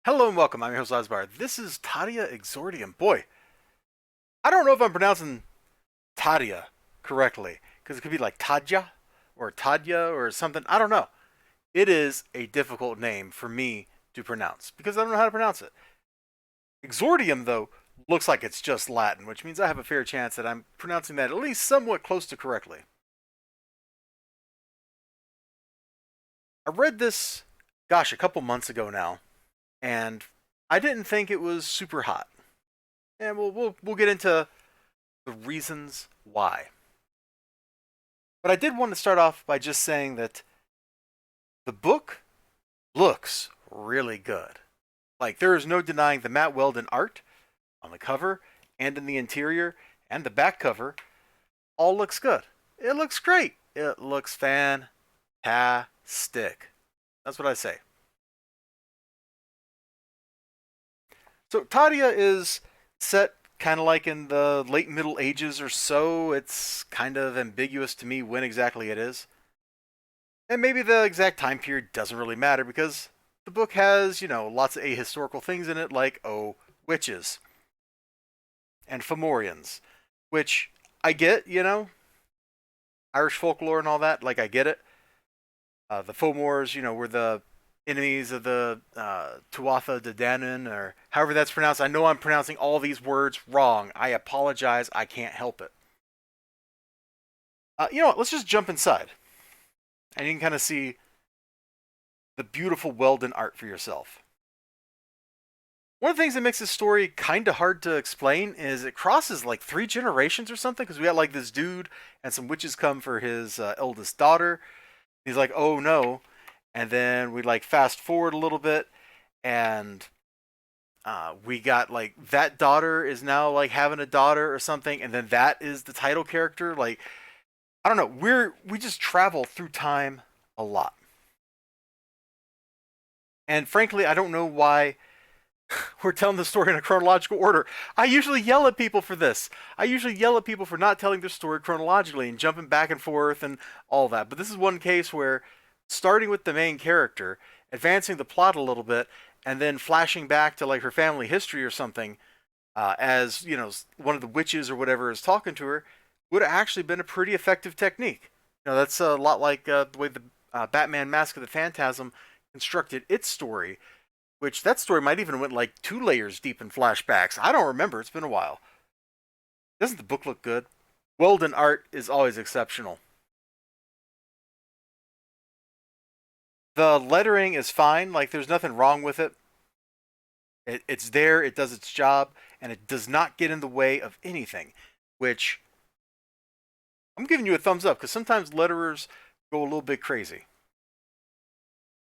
Hello and welcome. I'm your host Elizibar. This is Tadhya Exordium. Boy, I don't know if I'm pronouncing Tadhya correctly because it could be like Tadhya or something. I don't know. It is a difficult name for me to pronounce because I don't know how to pronounce it. Exordium, though, looks like it's just Latin, which means I have a fair chance that I'm pronouncing that at least somewhat close to correctly. I read this, gosh, a couple months ago now, and I didn't think it was super hot. And we'll get into the reasons why. But I did want to start off by just saying that the book looks really good. Like, there is no denying the Matt Weldon art on the cover and in the interior and the back cover all looks good. It looks great. It looks fantastic. That's what I say. So Tadhya is set kind of like in the late Middle Ages or so. It's kind of ambiguous to me when exactly it is. And maybe the exact time period doesn't really matter because the book has, lots of ahistorical things in it, like, witches and Fomorians, which I get, Irish folklore and all that. Like, I get it. The Fomors, were the enemies of the Tuatha De Danann, or however that's pronounced. I know I'm pronouncing all these words wrong. I apologize. I can't help it. You know what? Let's just jump inside. And you can kind of see the beautiful Weldon art for yourself. One of the things that makes this story kind of hard to explain is it crosses like 3 generations or something, because we got like this dude and some witches come for his eldest daughter. He's like, oh no. And then we like fast forward a little bit, and we got like that daughter is now like having a daughter or something, and then that is the title character. Like, I don't know. We just travel through time a lot. And frankly, I don't know why we're telling the story in a chronological order. I usually yell at people for this. I usually yell at people for not telling their story chronologically and jumping back and forth and all that. But this is one case where starting with the main character, advancing the plot a little bit, and then flashing back to like her family history or something, as one of the witches or whatever is talking to her, would have actually been a pretty effective technique. That's a lot like the way the Batman Mask of the Phantasm constructed its story, which that story might even went like 2 layers deep in flashbacks. I don't remember. It's been a while. Doesn't the book look good? Weldon art is always exceptional. The lettering is fine. Like, there's nothing wrong with it. It's there. It does its job, and it does not get in the way of anything. Which I'm giving you a thumbs up because sometimes letterers go a little bit crazy.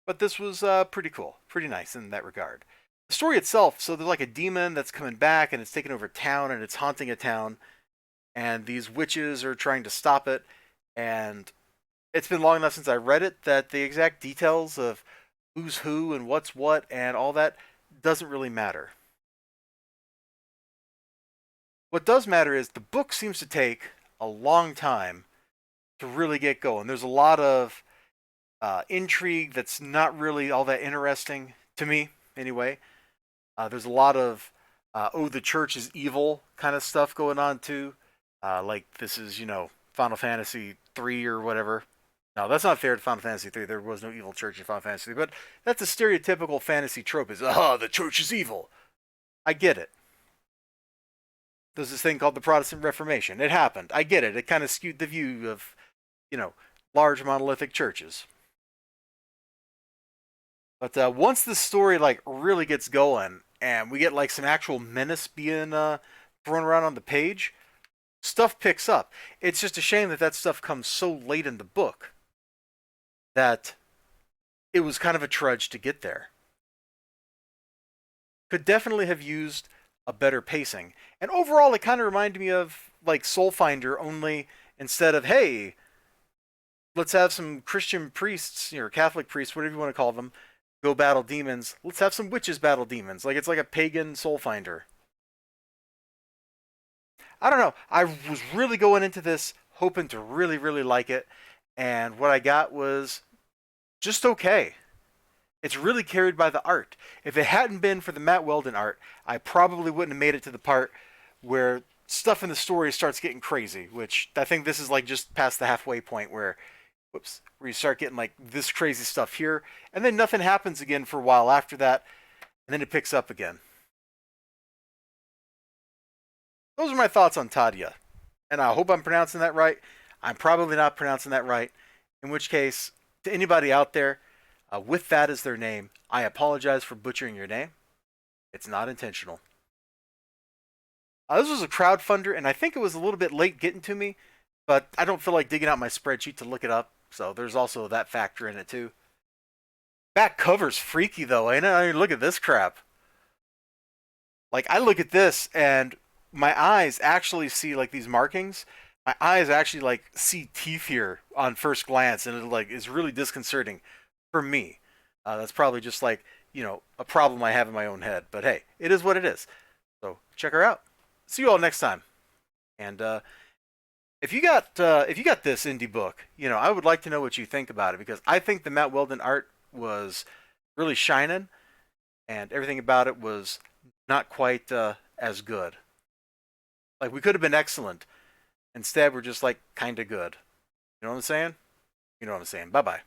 But this was pretty cool, pretty nice in that regard. The story itself, so there's like a demon that's coming back and it's taking over town and it's haunting a town, and these witches are trying to stop it. And it's been long enough since I read it that the exact details of who's who and what's what and all that doesn't really matter. What does matter is the book seems to take a long time to really get going. There's a lot of intrigue that's not really all that interesting to me, anyway. There's a lot of the church is evil kind of stuff going on too. Like, this is Final Fantasy 3 or whatever. No, that's not fair to Final Fantasy 3. There was no evil church in Final Fantasy 3, but that's a stereotypical fantasy trope. Is the church is evil. I get it. There's this thing called the Protestant Reformation. It happened. I get it. It kind of skewed the view of large monolithic churches. But once the story like really gets going and we get like some actual menace being thrown around on the page, stuff picks up. It's just a shame that that stuff comes so late in the book that it was kind of a trudge to get there. Could definitely have used a better pacing. And overall, it kind of reminded me of like Soulfinder, only instead of, hey, let's have some Christian priests, or Catholic priests, whatever you want to call them, go battle demons. Let's have some witches battle demons. Like, it's like a pagan soul finder. I don't know. I was really going into this hoping to really, really like it, and what I got was just okay. It's really carried by the art. If it hadn't been for the Matt Weldon art, I probably wouldn't have made it to the part where stuff in the story starts getting crazy, which I think this is like just past the halfway point where, whoops, where you start getting like this crazy stuff here, and then nothing happens again for a while after that, and then it picks up again. Those are my thoughts on Tadhya, and I hope I'm pronouncing that right. I'm probably not pronouncing that right, in which case, to anybody out there with that as their name, I apologize for butchering your name. It's not intentional. This was a crowdfunder, and I think it was a little bit late getting to me, but I don't feel like digging out my spreadsheet to look it up, so there's also that factor in it too. Back cover's freaky though, ain't it? I mean, look at this crap. Like I look at this and my eyes actually see like these markings. My eyes actually like see teeth here on first glance, and it like is really disconcerting for me. That's probably just like a problem I have in my own head. But hey, it is what it is. So check her out. See you all next time. And if you got this indie book, I would like to know what you think about it because I think the Matt Weldon art was really shining, and everything about it was not quite as good. Like we could have been excellent. Instead, we're just like kind of good. You know what I'm saying? You know what I'm saying. Bye bye.